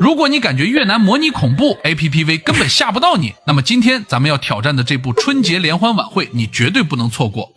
如果你感觉越南模拟恐怖 APPV 根本吓不到你，那么今天咱们要挑战的这部春节联欢晚会你绝对不能错过。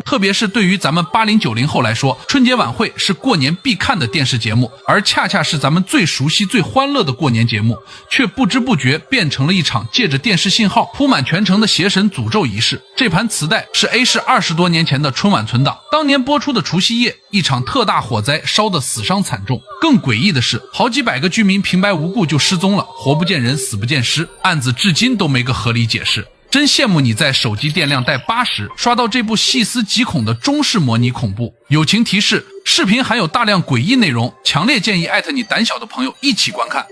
特别是对于咱们80、90后来说，春节晚会是过年必看的电视节目，而恰恰是咱们最熟悉最欢乐的过年节目，却不知不觉变成了一场借着电视信号铺满全城的邪神诅咒仪式。这盘磁带是 A 市20多年前的春晚存档，当年播出的除夕夜，一场特大火灾烧得死伤惨重，更诡异的是好几百个居民平白无故就失踪了，活不见人死不见尸，案子至今都没个合理解释。真羡慕你在手机电量带80刷到这部细思极恐的中式模拟恐怖。友情提示，视频含有大量诡异内容，强烈建议艾特你胆小的朋友一起观看。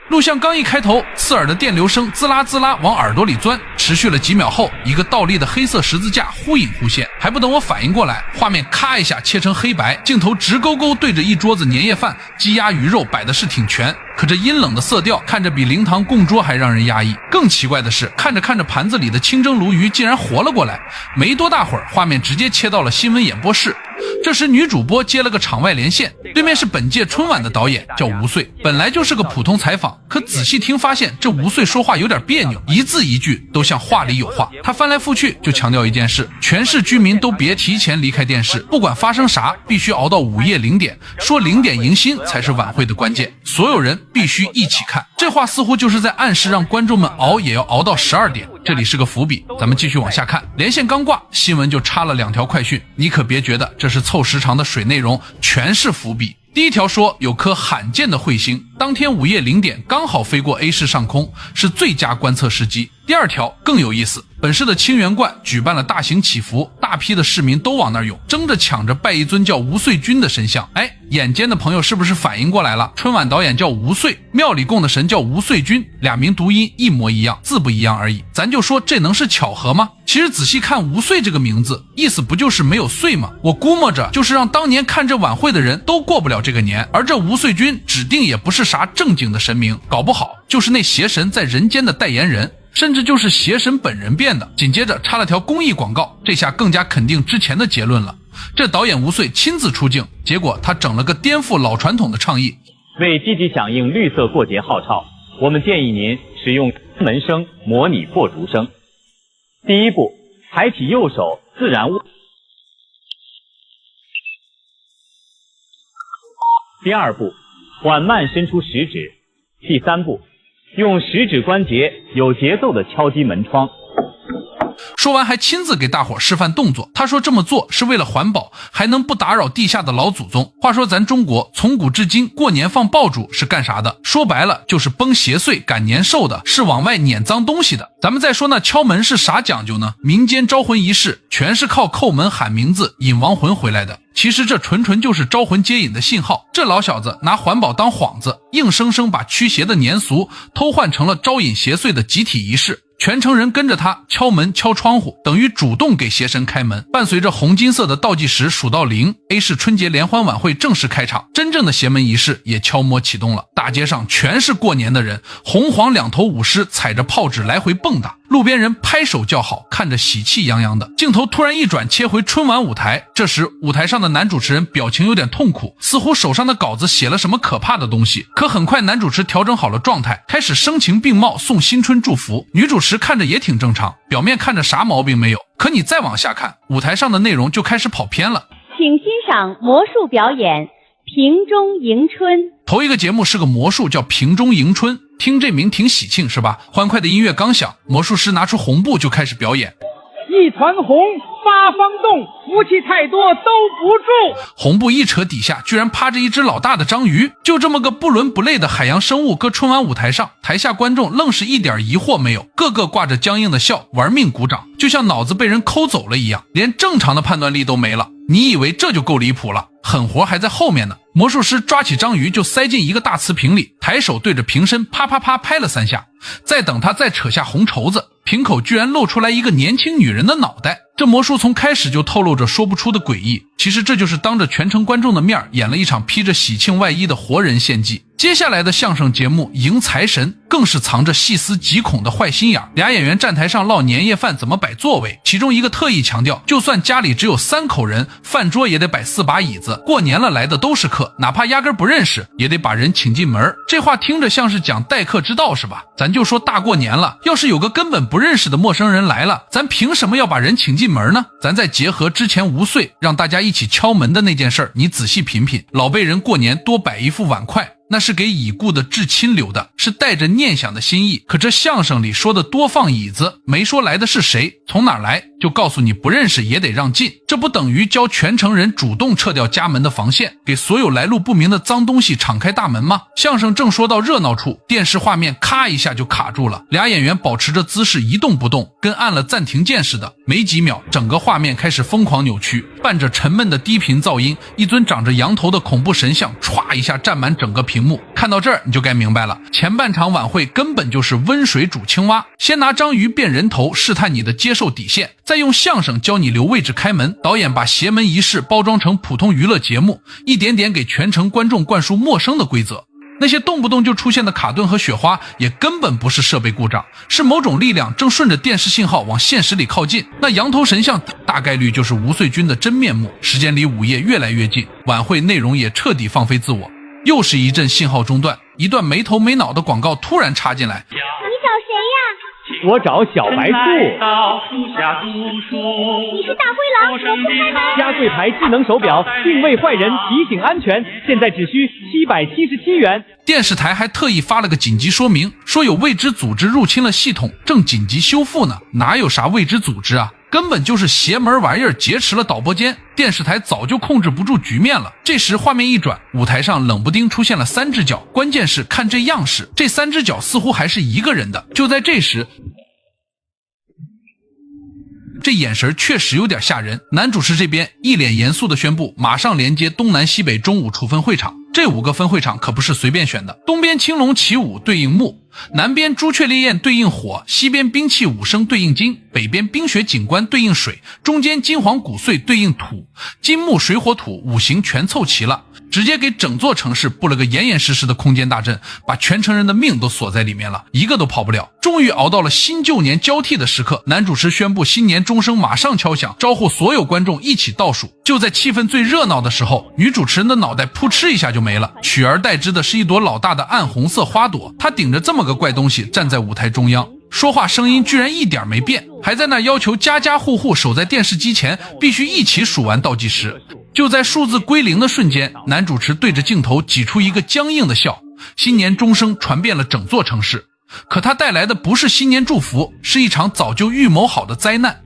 录像刚一开头，刺耳的电流声滋啦滋啦往耳朵里钻，持续了几秒后，一个倒立的黑色十字架忽隐忽现，还不等我反应过来，画面咔一下切成黑白，镜头直勾勾对着一桌子年夜饭，鸡鸭鱼肉摆的是挺全，可这阴冷的色调看着比灵堂供桌还让人压抑。更奇怪的是，看着看着盘子里的清蒸鲈鱼竟然活了过来，没多大会儿，画面直接切到了新闻演播室。这时女主播接了个场外连线，对面是本届春晚的导演，叫吴穗。本来就是个普通采访，可仔细听发现这吴穗说话有点别扭，一字一句都像话里有话。他翻来覆去就强调一件事，全市居民都别提前离开电视，不管发生啥必须熬到午夜0点，说0点迎新才是晚会的关键，所有人必须一起看。这话似乎就是在暗示让观众们熬也要熬到12点，这里是个伏笔，咱们继续往下看。连线刚挂，新闻就插了2条快讯，你可别觉得这是凑时长的水内容，全是伏笔。第一条说有颗罕见的彗星，当天午夜0点刚好飞过 A 市上空，是最佳观测时机。第二条更有意思，本市的清源观举办了大型祈福，大批的市民都往那儿涌，争着抢着拜一尊叫吴穗君的神像。眼尖的朋友是不是反应过来了？春晚导演叫吴穗，庙里供的神叫吴穗君，俩名读音一模一样，字不一样而已。咱就说这能是巧合吗？其实仔细看吴穗这个名字，意思不就是没有岁吗？我估摸着就是让当年看这晚会的人都过不了这个年，而这吴穗君指定也不是啥正经的神明，搞不好就是那邪神在人间的代言人，甚至就是邪神本人变的。紧接着插了条公益广告，这下更加肯定之前的结论了。这导演吴穗亲自出镜，结果他整了个颠覆老传统的倡议。为积极响应绿色过节号召，我们建议您使用门声模拟破竹声。第一步，抬起右手自然握。第二步，缓慢伸出食指。第三步，用食指关节有节奏地敲击门窗。说完还亲自给大伙示范动作，他说这么做是为了环保，还能不打扰地下的老祖宗。话说咱中国从古至今过年放爆竹是干啥的？说白了就是崩邪祟赶年兽的，是往外撵脏东西的。咱们再说那敲门是啥讲究呢？民间招魂仪式全是靠叩门喊名字引亡魂回来的，其实这纯就是招魂接引的信号。这老小子拿环保当幌子，硬生生把驱邪的年俗偷换成了招引邪祟的集体仪式。全城人跟着他敲门敲窗户，等于主动给邪神开门。伴随着红金色的倒计时数到0， A 市春节联欢晚会正式开场，真正的邪门仪式也悄摸启动了。大街上全是过年的人，红黄2头舞狮踩着炮纸来回蹦跶，路边人拍手叫好，看着喜气洋洋的。镜头突然一转，切回春晚舞台，这时舞台上的男主持人表情有点痛苦，似乎手上的稿子写了什么可怕的东西。可很快男主持调整好了状态，开始声情并茂送新春祝福。女主持看着也挺正常，表面看着啥毛病没有，可你再往下看，舞台上的内容就开始跑偏了。请欣赏魔术表演瓶中迎春。头一个节目是个魔术，叫瓶中迎春，听这名挺喜庆是吧？欢快的音乐刚响，魔术师拿出红布就开始表演。一团红，八方动，福气太多兜不住。红布一扯，底下居然趴着一只老大的章鱼。就这么个不伦不类的海洋生物搁春晚舞台上，台下观众愣是一点疑惑没有，个个挂着僵硬的笑，玩命鼓掌，就像脑子被人抠走了一样，连正常的判断力都没了。你以为这就够离谱了？狠活还在后面呢。魔术师抓起章鱼就塞进一个大瓷瓶里，抬手对着瓶身啪啪啪拍了3下，再等他再扯下红绸子，瓶口居然露出来一个年轻女人的脑袋。这魔术从开始就透露着说不出的诡异。其其实这就是当着全城观众的面演了一场披着喜庆外衣的活人献祭。接下来的相声节目迎财神更是藏着细思极恐的坏心眼，俩演员站台上唠年夜饭怎么摆座位，其中一个特意强调，就算家里只有3口人，饭桌也得摆4把椅子，过年了来的都是客，哪怕压根不认识也得把人请进门。这话听着像是讲待客之道是吧？咱就说大过年了，要是有个根本不认识的陌生人来了，咱凭什么要把人请进门呢？咱再结合之前吴岁让大家一起敲门的那件事儿，你仔细品品，老辈人过年多摆一副碗筷，那是给已故的至亲留的，是带着念想的心意。可这相声里说的多放椅子，没说来的是谁，从哪儿来，就告诉你不认识也得让进，这不等于教全城人主动撤掉家门的防线，给所有来路不明的脏东西敞开大门吗？相声正说到热闹处，电视画面咔一下就卡住了，俩演员保持着姿势一动不动，跟按了暂停键似的，没几秒整个画面开始疯狂扭曲，伴着沉闷的低频噪音，一尊长着羊头的恐怖神像歘一下占满整个屏幕。看到这儿你就该明白了，前半场晚会根本就是温水煮青蛙，先拿章鱼变人头试探你的接受底线，再用相声教你留位置开门，导演把邪门仪式包装成普通娱乐节目，一点点给全城观众灌输陌生的规则。那些动不动就出现的卡顿和雪花也根本不是设备故障，是某种力量正顺着电视信号往现实里靠近。那羊头神像大概率就是吴岁军的真面目。时间离午夜越来越近，晚会内容也彻底放飞自我，又是一阵信号中断，一段没头没脑的广告突然插进来。你找谁呀？我找小白兔。你是大灰狼，我不开门。加贵牌智能手表，定位坏人，提醒安全，现在只需777元。电视台还特意发了个紧急说明，说有未知组织入侵了系统，正紧急修复呢。哪有啥未知组织啊，根本就是邪门玩意儿劫持了导播间，电视台早就控制不住局面了。这时画面一转，舞台上冷不丁出现了3只脚，关键是看这样式，这3只脚似乎还是一个人的。就在这时，这眼神确实有点吓人。男主持这边一脸严肃地宣布，马上连接东南西北中午处分会场。这5个分会场可不是随便选的，东边青龙起舞对应木，南边朱雀烈焰对应火，西边兵器武声对应金，北边冰雪景观对应水，中间金黄古岁对应土，金木水火土5行全凑齐了，直接给整座城市布了个严严实实的空间大阵，把全城人的命都锁在里面了，一个都跑不了。终于熬到了新旧年交替的时刻，男主持宣布新年钟声马上敲响，招呼所有观众一起倒数。就在气氛最热闹的时候，女主持人的脑袋扑哧一下就没了，取而代之的是一朵老大的暗红色花朵。她顶着这么个怪东西站在舞台中央，说话声音居然一点没变，还在那要求家家户户守在电视机前必须一起数完倒计时。就在数字归零的瞬间，男主持对着镜头挤出一个僵硬的笑，新年钟声传遍了整座城市。可它带来的不是新年祝福，是一场早就预谋好的灾难。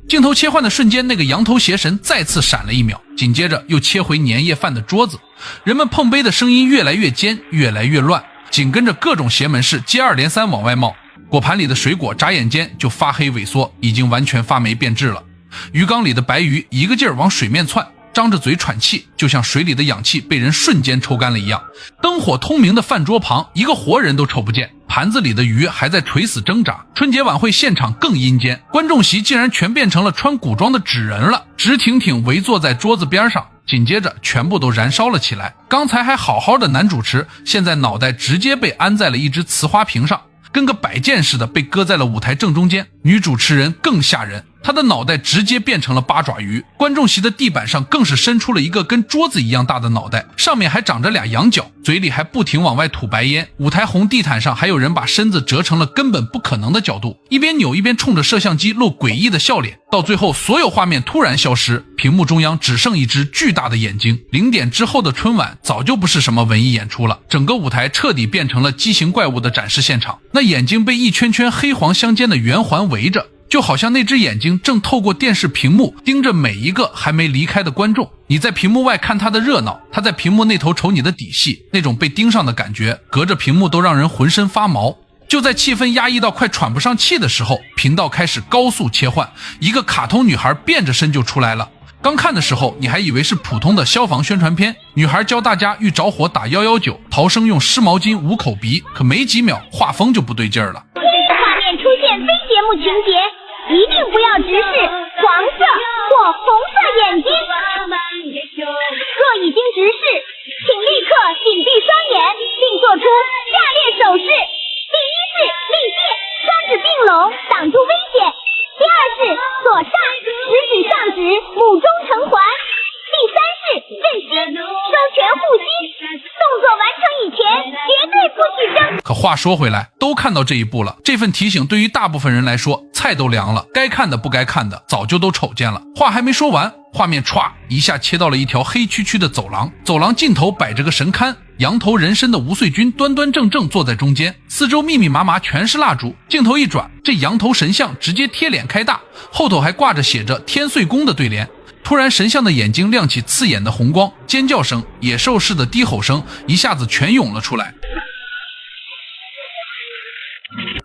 镜头切换的瞬间，那个羊头邪神再次闪了1秒，紧接着又切回年夜饭的桌子，人们碰杯的声音越来越尖，越来越乱，紧跟着各种邪门事接二连三往外冒。果盘里的水果眨眼间就发黑萎缩，已经完全发霉变质了。鱼缸里的白鱼一个劲儿往水面窜，张着嘴喘气，就像水里的氧气被人瞬间抽干了一样。灯火通明的饭桌旁，一个活人都瞅不见，盘子里的鱼还在垂死挣扎。春节晚会现场更阴间，观众席竟然全变成了穿古装的纸人了，直挺挺围坐在桌子边上，紧接着全部都燃烧了起来。刚才还好好的男主持，现在脑袋直接被安在了一只瓷花瓶上，跟个摆件似的被搁在了舞台正中间。女主持人更吓人，她的脑袋直接变成了八爪鱼，观众席的地板上更是伸出了一个跟桌子一样大的脑袋，上面还长着俩羊角，嘴里还不停往外吐白烟。舞台红地毯上还有人把身子折成了根本不可能的角度，一边扭一边冲着摄像机露诡异的笑脸。到最后所有画面突然消失，屏幕中央只剩一只巨大的眼睛。0点之后的春晚早就不是什么文艺演出了，整个舞台彻底变成了畸形怪物的展示现场。那眼睛被一圈圈黑黄相间的圆环围着，就好像那只眼睛正透过电视屏幕盯着每一个还没离开的观众。你在屏幕外看他的热闹，他在屏幕那头瞅你的底细，那种被盯上的感觉隔着屏幕都让人浑身发毛。就在气氛压抑到快喘不上气的时候，频道开始高速切换，一个卡通女孩变着身就出来了。刚看的时候你还以为是普通的消防宣传片，女孩教大家遇着火打119，逃生用湿毛巾捂口鼻，可没几秒画风就不对劲儿了。画面出现非节目情节，一定不要直视黄色或红色眼睛。可话说回来，都看到这一步了，这份提醒对于大部分人来说，菜都凉了，该看的不该看的早就都瞅见了。话还没说完，画面歘一下切到了一条黑黢黢的走廊，走廊尽头摆着个神龛，羊头人身的吴穗军端端正正坐在中间，四周密密麻麻全是蜡烛。镜头一转，这羊头神像直接贴脸开大，后头还挂着写着天岁宫的对联。突然神像的眼睛亮起刺眼的红光，尖叫声、野兽式的低吼声一下子全涌了出来。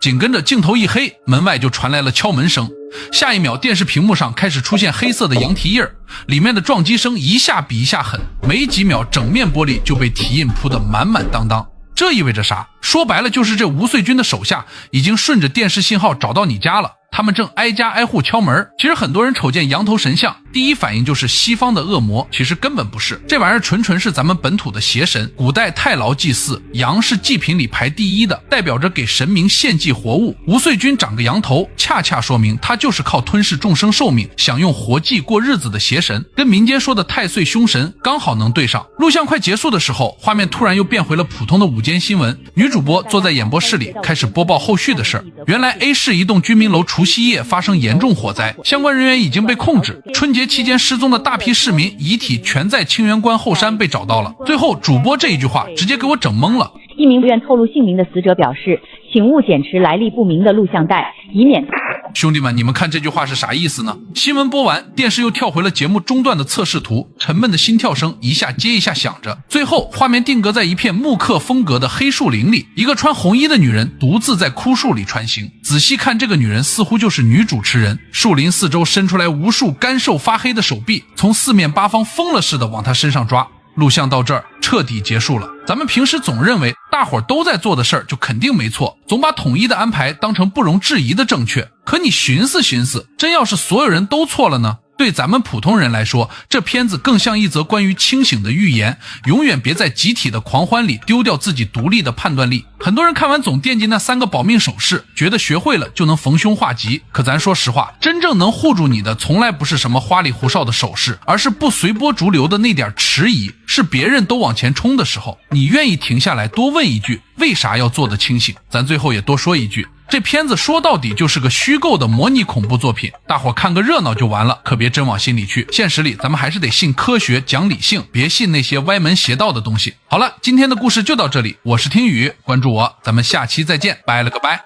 紧跟着镜头一黑，门外就传来了敲门声，下一秒电视屏幕上开始出现黑色的羊蹄印，里面的撞击声一下比一下狠，没几秒整面玻璃就被蹄印铺得满满当当。这意味着啥？说白了就是这吴穗军的手下已经顺着电视信号找到你家了，他们正挨家挨户敲门。其实很多人瞅见羊头神像，第一反应就是西方的恶魔，其实根本不是，这玩意儿纯是咱们本土的邪神。古代太牢祭祀，羊是祭品里排第一的，代表着给神明献祭活物。吴穗军长个羊头，恰恰说明他就是靠吞噬众生寿命，享用活祭过日子的邪神，跟民间说的太岁凶神刚好能对上。录像快结束的时候，画面突然又变回了普通的午间新闻，女主播坐在演播室里开始播报后续的事儿。原来 A 市一栋居民楼除夕夜发生严重火灾，相关人员已经被控制，春节期间失踪的大批市民遗体全在清源关后山被找到了。最后主播这一句话直接给我整懵了。一名不愿透露姓名的死者表示，请勿捡持来历不明的录像带，以免……兄弟们，你们看这句话是啥意思呢？新闻播完，电视又跳回了节目中段的测试图，沉闷的心跳声一下接一下响着。最后画面定格在一片木刻风格的黑树林里，一个穿红衣的女人独自在枯树里穿行。仔细看，这个女人似乎就是女主持人。树林四周伸出来无数干瘦发黑的手臂，从四面八方疯了似的往她身上抓。录像到这儿彻底结束了。咱们平时总认为大伙儿都在做的事儿就肯定没错，总把统一的安排当成不容置疑的正确。可你寻思寻思，真要是所有人都错了呢？对咱们普通人来说，这片子更像一则关于清醒的寓言，永远别在集体的狂欢里丢掉自己独立的判断力。很多人看完总惦记那3个保命手势，觉得学会了就能逢凶化吉。可咱说实话，真正能护住你的从来不是什么花里胡哨的手势，而是不随波逐流的那点迟疑，是别人都往前冲的时候，你愿意停下来多问一句，为啥要做得清醒。咱最后也多说一句，这片子说到底就是个虚构的模拟恐怖作品，大伙看个热闹就完了，可别真往心里去。现实里咱们还是得信科学讲理性，别信那些歪门邪道的东西。好了，今天的故事就到这里，我是听雨，关注我，咱们下期再见，拜了个拜。